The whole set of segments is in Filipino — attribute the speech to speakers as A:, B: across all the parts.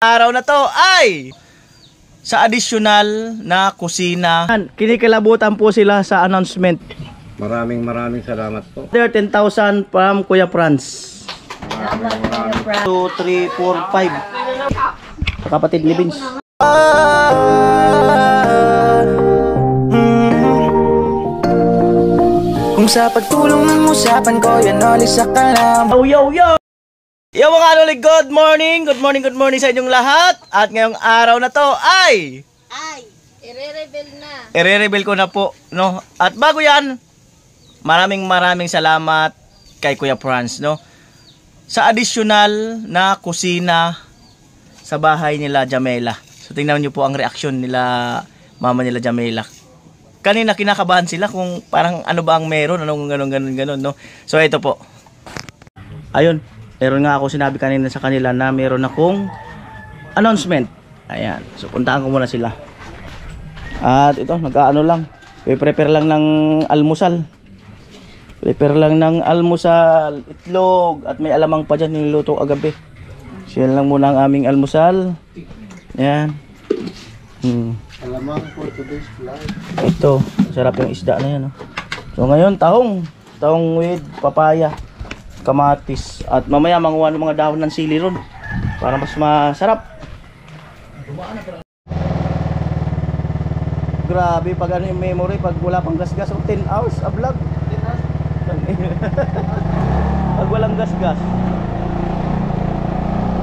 A: Araw na to ay sa additional na kusina. Kinikilabutan po sila sa announcement.
B: Maraming salamat po.
A: 10,000 from Kuya Franz. Maraming 2, 3, 4, 5. Kapatid ni Vince.
C: Kung sa pagtulong ng usapan ko, yan ulit sa kalam.
A: Yo! Yo mga anolig, good morning sa inyong lahat. At ngayong araw na to ay i-reveal ko na po, no? At bago yan, maraming salamat kay Kuya Franz, no? Sa additional na kusina sa bahay nila Jamela. So tingnan niyo po ang reaksyon nila mama nila Jamela. Kanina kinakabahan sila kung parang ano ba ang meron, anong ganon, no? So ito po. Ayun, meron nga ako sinabi kanina sa kanila na meron akong announcement. Ayan, so puntahan ko muna sila. At ito, nag-ano lang, prepare lang ng almusal. Itlog, at may alamang pa dyan niluto kagabi. Siya lang muna ang aming almusal. Ayan.
B: Alamang for today's vlog.
A: Ito, sarap yung isda na yan, no? So ngayon, tahong with papaya, kamatis, at mamaya manguha ng mga dahon ng sili ron para mas masarap. Grabe pag ano yung memory pag wala pang gasgas. 10 hours a vlog. 10 hours? Pag walang gasgas.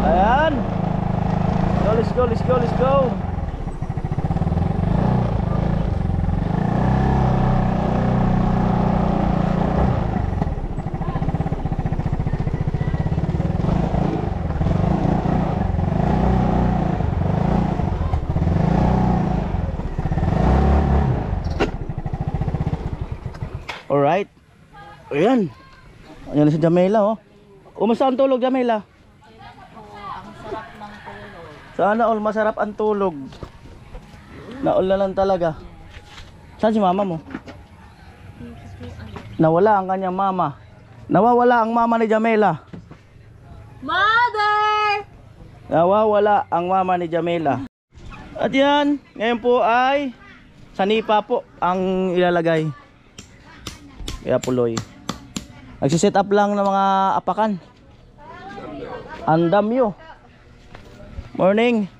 A: Ayan. Let's go. Alright. Ayan. Ayan na si Jamela, oh. Kumusta ang tulog, Jamela?
D: Ang sarap ng tulog.
A: Sana all masarap ang tulog. Naol na lang talaga. Saan si mama mo? Nawala ang kanyang mama. Nawawala ang mama ni Jamela.
D: Mother!
A: Nawawala ang mama ni Jamela. At yan, ngayon po ay sanipa po ang ilalagay. Kaya puloy. Nagsiset up lang ng mga apakan. Andamyo. Morning.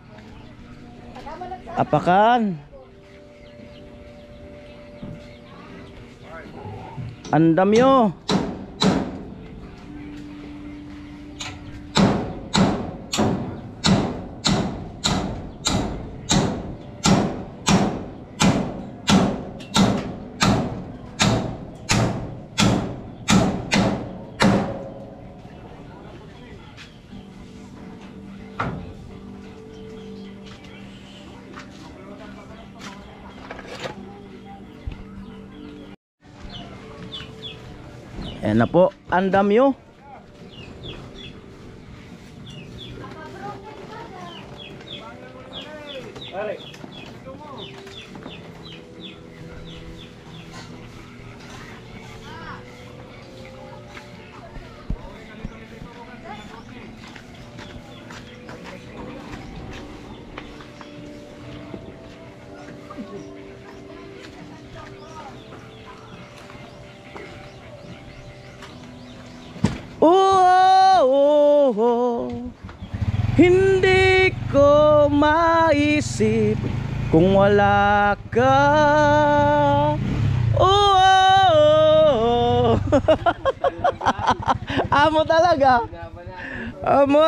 A: Apakan. Andamyo. Ayan na po, ang damyo. Hindi ko maisip kung wala ka. Amo talaga. Amo.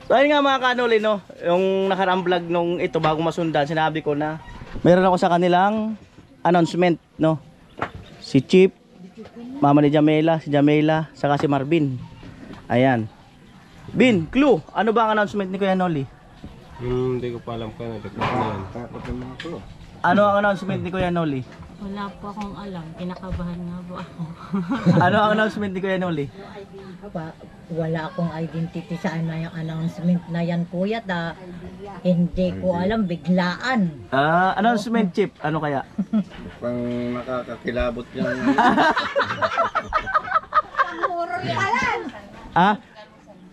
A: So ayun nga mga kanuli, no, yung nakaraang vlog nung ito bago masundan, sinabi ko na meron ako sa kanilang announcement, no. Si Chip, mama ni Jamela, si Jamela, saka si Marvin. Ayan. Bin, clue, ano ba ang announcement ni Kuya Noli?
B: Hindi ko pa alam kung ano yan.
A: Ano ang announcement ni Kuya Noli?
D: Wala po akong alam. Kinakabahan nga po ako.
A: Ano ang announcement ni Kuya Noli?
E: Wala akong identity sa yung announcement na yan kuya, hindi ko alam, biglaan.
A: Announcement chip, ano kaya?
B: Pang nakakakilabot yan.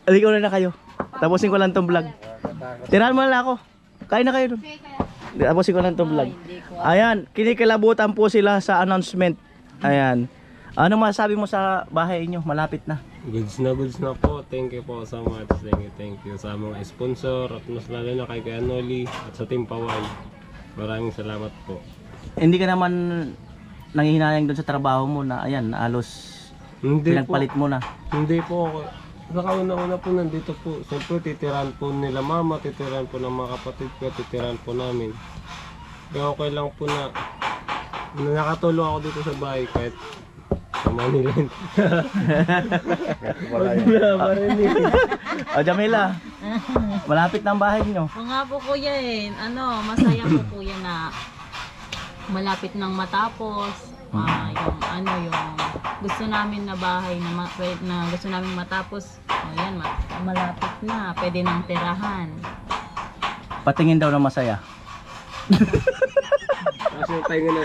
A: Aligaw na kayo. Tapusin ko lang tong vlog. Tirahan mo na ako. Kain na kayo dun. Tapusin ko lang tong vlog. Ayan, kinikilabutan po sila sa announcement. Ayan. Ano masasabi mo sa bahay inyo? Malapit na.
F: Goods na po. Thank you po so much. Thank you sa mga sponsor at mas lalo na kay Kuya Noli at sa Team Paway. Maraming salamat po.
A: Hindi ka naman nanghihinayang doon sa trabaho mo na ayan, halos
F: Hindi
A: pinagpalit
F: po.
A: mo na.
F: Hindi po ako. Nakauna-una po nandito po. Siyempre titirahan po nila mama, titirahan po ng mga kapatid ko, titirahan po namin. Kaya okay lang po na nakatulong ako dito sa bahay kahit sa Manila.
A: O Jamila, malapit na ang bahay niyo.
D: O nga po kuya masaya po kuya na malapit nang matapos. Yung gusto namin na bahay na gusto namin matapos. Ayan, malapit na. Pwede nang tirahan.
A: Patingin daw ng masaya.
F: Kasi tayo na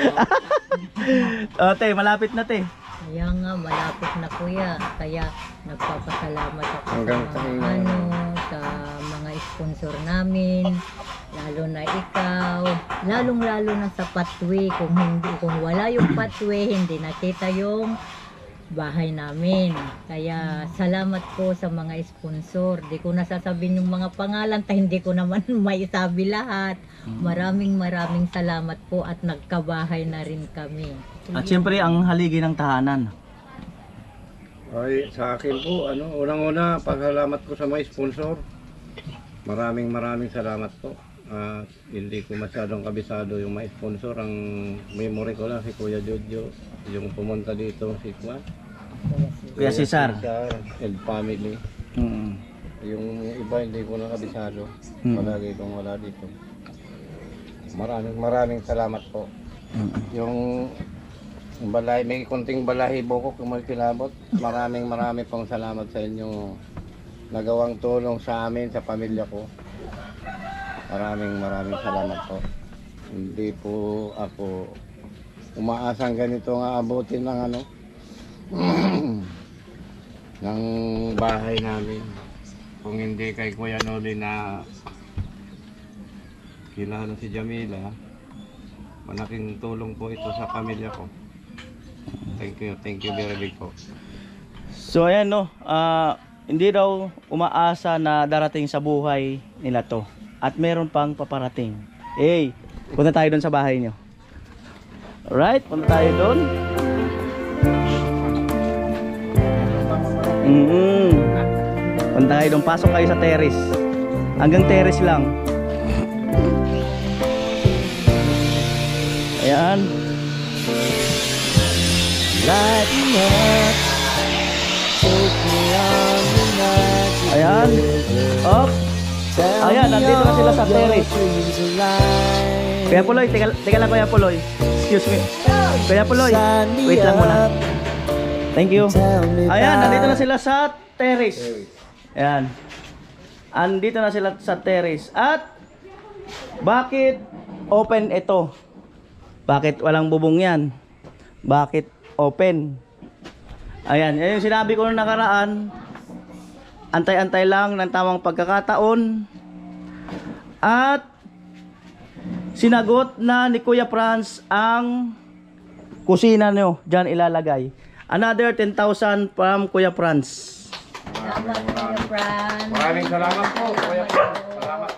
A: O te, malapit na te.
E: Kaya nga, malapit na kuya. Kaya nagpapasalamat ako
B: Hanggang
E: sa
B: sa
E: mga, sa mga sponsor namin. Lalo na ikaw. Lalong-lalo na sa pathway. Kung wala yung pathway, hindi nakita yung bahay namin. Kaya salamat po sa mga sponsor. Di ko nasasabihin yung mga pangalan, hindi ko naman maisabi lahat. Maraming salamat po at nagkabahay na rin kami.
A: At siyempre ang haligi ng tahanan.
B: Ay, sa akin po, unang-una, pasalamat ko sa mga sponsor. Maraming salamat po. Hindi ko masyadong kabisado yung mga sponsor. Ang memory ko lang si Kuya Jojo, yung pumunta dito si Juan.
A: Kuya Cesar.
B: And family. Yung iba hindi ko na kabisado. Palagi kong wala dito. Maraming salamat po. Yung balay, may konting balahibo ko kung magkilabot. Maraming pong salamat sa inyo nagawang tulong sa amin, sa pamilya ko. Maraming salamat po. Hindi po ako umaasang ganito nga abutin ng ng bahay namin. Kung hindi kay Kuya Noli na kilala si Jamila, malaking tulong po ito sa pamilya ko. Thank you very big po.
A: So ayan no, hindi daw umaasa na darating sa buhay nila to. At meron pang paparating. Punta tayo doon sa bahay nyo. Alright, punta tayo doon. Punta tayo doon, pasok kayo sa terrace. Hanggang terrace lang. Ayan. Ayan. Up. Ayan, nandito na sila sa terrace. Kuya Puloy, teka lang Kuya Puloy. Excuse me. Kuya Puloy, wait lang muna. Thank you. Ayan, nandito na sila sa terrace. Ayan. Andito na sila sa terrace. At bakit open ito? Bakit walang bubong yan? Bakit open? Ayan, yung sinabi ko nung nakaraan. Antay-antay lang ng tamang pagkakataon. At sinagot na ni Kuya Franz ang kusina nyo. Diyan ilalagay. Another 10,000 from Kuya Franz.
B: Maraming salamat po, Kuya Franz. Salamat.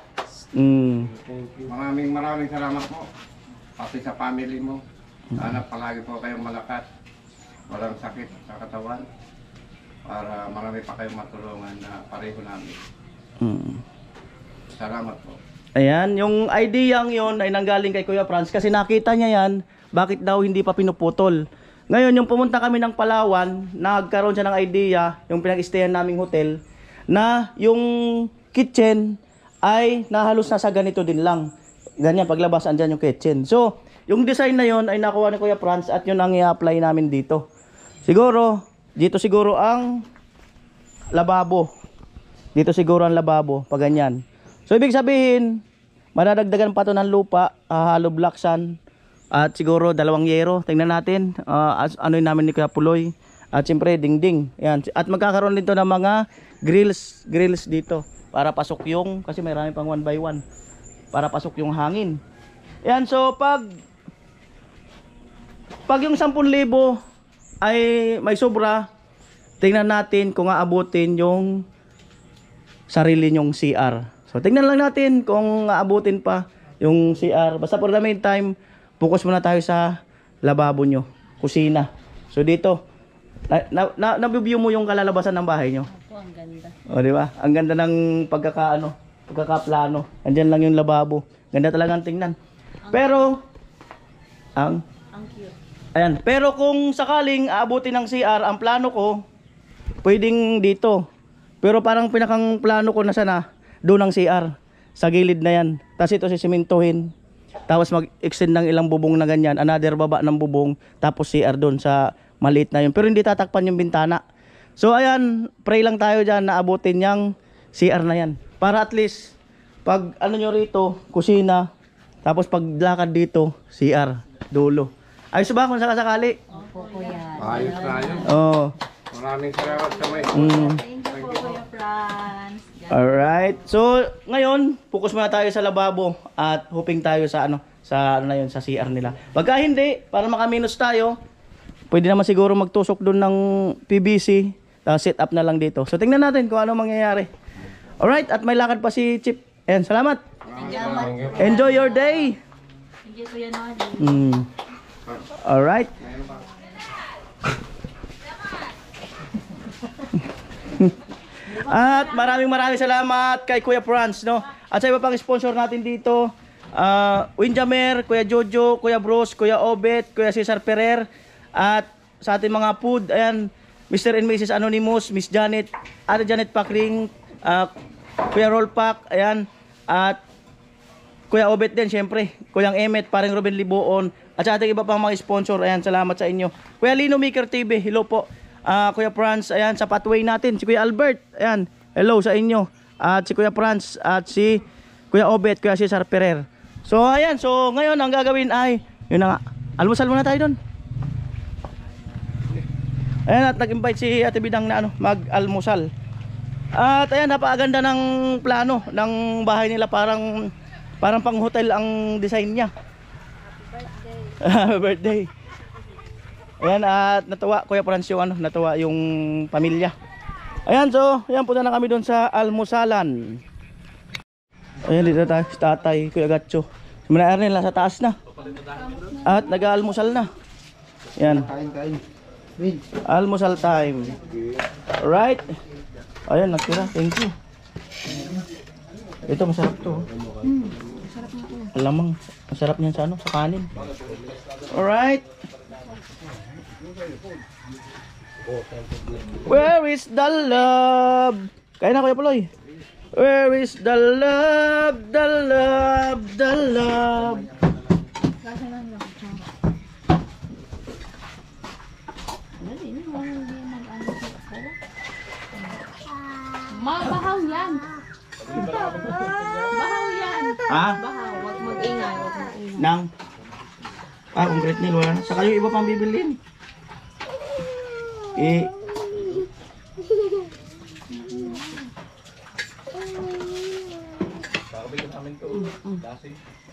B: Maraming salamat po. Pati sa family mo. Sana palagi po kayong malakas. Walang sakit sa katawan. Para marami pa kayong matulungan na pareho namin. Salamat po.
A: Ayan, yung idea yon ay nanggaling kay Kuya Franz kasi nakita niya yan, bakit daw hindi pa pinuputol. Ngayon, yung pumunta kami ng Palawan, nagkaroon siya ng idea, yung pinag-stayan naming hotel, na yung kitchen ay nahalos nasa ganito din lang. ganyan, paglabas, andyan yung kitchen. So, yung design na yon ay nakuha ni Kuya Franz at yun ang i-apply namin dito. Siguro, dito siguro ang lababo. Dito siguro ang lababo, pag ganyan. So, ibig sabihin, madadagdagan pa to ng lupa, hollow block sand, at siguro 2 yero. Tingnan natin, ano yun namin ni Kuya Puloy. At siyempre, dingding. Yan. At magkakaroon dito ng mga grills dito. Para pasok yung, kasi may rami pang 1 by 1. Para pasok yung hangin. Yan, so pag yung 10,000 ay may sobra, tingnan natin kung aabutin yung sarili nyong CR. So tingnan lang natin kung aabutin pa yung CR. Basta for the meantime, focus muna tayo sa lababo nyo, kusina. So dito, na-view mo yung kalalabasan ng bahay nyo?
D: Opo, ang ganda.
A: O di ba? Ang ganda ng pagkakaplano. Andiyan lang yung lababo. Ganda talagang tingnan. Pero ang
D: cute.
A: ayan, pero kung sakaling aabutin ng CR, ang plano ko pwedeng dito. Pero parang pinakang plano ko na sana doon ang CR sa gilid na yan. Tapos ito sisimintuhin. Tapos mag-extend ng ilang bubong na ganyan, another baba ng bubong, tapos CR doon sa maliit na yun. Pero hindi tatakpan yung bintana. So ayan, pray lang tayo dyan na abutin yung CR na yan. Para at least, pag ano nyo rito, kusina, tapos pag lakad dito, CR, dulo. Ayos ba kung sakasakali?
E: Opo, kuya.
B: Ayos na yun.
A: Oo.
B: Maraming salamat sa may.
D: Thank you po, Kuya Franz.
A: Alright. So, ngayon, focus muna tayo sa lababo at hoping tayo sa sa CR nila. Pagka hindi, para makaminus tayo, pwede naman siguro magtusok doon ng PVC, set up na lang dito. So, tingnan natin kung ano mangyayari. Alright, at may lakad pa si Chip. Ayan, salamat. Enjoy your day.
D: Thank you, Kuya Noli.
A: Alright. At maraming salamat kay Kuya Franz, no? At sa iba pang sponsor natin dito, Windjammer, Kuya Jojo, Kuya Bros, Kuya Obet, Kuya Cesar Ferrer, at sa ating mga food, ayan, Mr. and Mrs. Anonymous, Miss Janet, Ate Janet Pakring, Kuya Rollpack, ayan, at Kuya Obet din, syempre, Kuyang Emet, paring Ruben Libuon, at sa ating iba pang mga sponsor, ayan, salamat sa inyo. Kuya Lino Maker TV, hello po. Kuya Franz, ayan, sa pathway natin, si Kuya Albert, ayan, hello sa inyo. At si Kuya Franz, at si Kuya Obet, Kuya Cesar Ferrer. So, ayan, so ngayon, ang gagawin ay, yun na nga, almusal muna tayo doon. Ayan, at nag-invite si Ate Bidang na mag-almusal. At ayan, napakaganda ng plano ng bahay nila, parang pang hotel ang design niya. Happy birthday. Ayan, at natuwa Kuya Franz yung natuwa yung pamilya. Ayan, so ayan, punta na kami doon sa almusalan. Ayan, dito tayo si Tatay, Kuya Gatcho. Si Manay Arnel nasa taas na. At nag-aalmusal na. Ayan.
B: Kain.
A: Almusal time. Alright. Ayan, natira. Thank you. Ito masarap to. Masarap na to. Alamang, masarap niyan sa sa kanin. Alright. Where is the love? Kaya na Kuya Puloy. Where is the love, the love, the love?
D: Bahaw yan. Bahaw yan.
A: Ha?
D: Bahaw, wag mag-ingay, wag mag-ingay.
A: Nang? Concrete nil, wala na. Saka yung iba pang bibilin.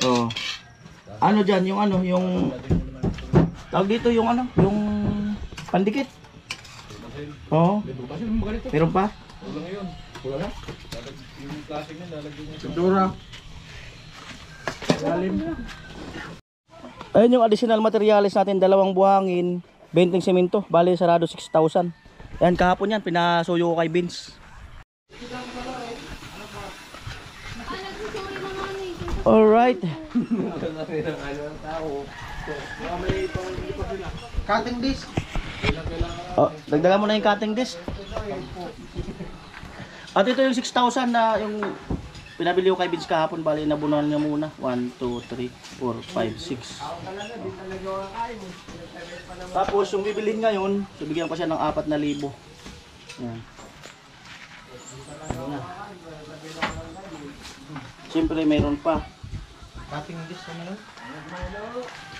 A: Oh. Ano dyan, yung tawag dito yung yung pandikit. Oo. Meron pa?
B: Sigura.
A: Ayun yung additional materials natin, 2 buhangin, 20 semento, bali sarado 6,000. Ayan, kahapon yan, pinasuyo ko kay Vince. Alright.
B: Cutting disc.
A: Oh, dagdagan mo na yung cutting disc. At ito yung 6,000 na yung pinabili ko kay Vince kahapon, bali nabunuhan niya muna. 1, 2, 3, 4, 5, 6. Tapos yung bibilhin ngayon, bibigyan ko siya ng 4,000. Yan. Ayan na. Siyempre mayroon pa.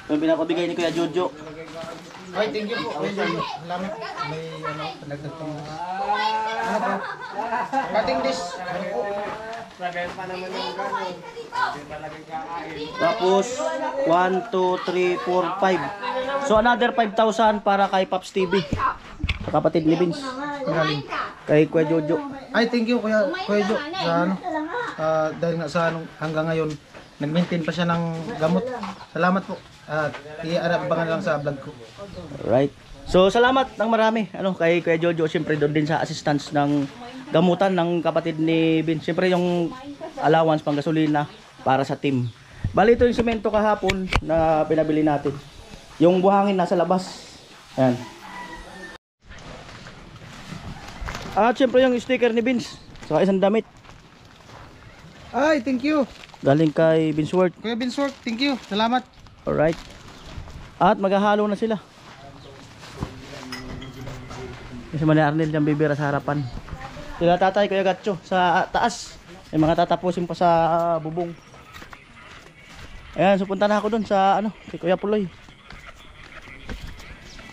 A: Yung pinapabigay ni Kuya Jojo.
G: Ay, thank you po. Salamat. May panagdag po. Ano po? Cutting this. Ano po?
A: Tapos 1, 2, 3, 4, 5. So another 5,000 para kay Pops TV. Kapatid ni Vince. Kay Kuya Jojo.
G: Ay, thank you Kuya Jo sa ano. Dahil nga sa hanggang ngayon nag-maintain pa siya ng gamot. Salamat po. At i-arabangan lang sa vlog ko.
A: Right. So salamat ng marami kay Kuya Jojo, siyempre doon din sa assistance ng gamutan ng kapatid ni Vince. Siyempre yung allowance pang gasolina para sa team. Bali ito yung semento kahapon na pinabili natin. Yung buhangin nasa labas. Ayan. At siyempre yung sticker ni Vince, saka isang damit.
G: Ay, thank you.
A: Galing kay Vince Worth.
G: Kuya Binsworth, thank you. Salamat.
A: Alright. At maghahalo na sila. Kasi Manay Arnel dyan bibira sa harapan. Sila tatay Kuya Gatcho sa taas. May mga tatapusin pa sa bubong. Ayan, so punta na ako dun sa kay Kuya Puloy.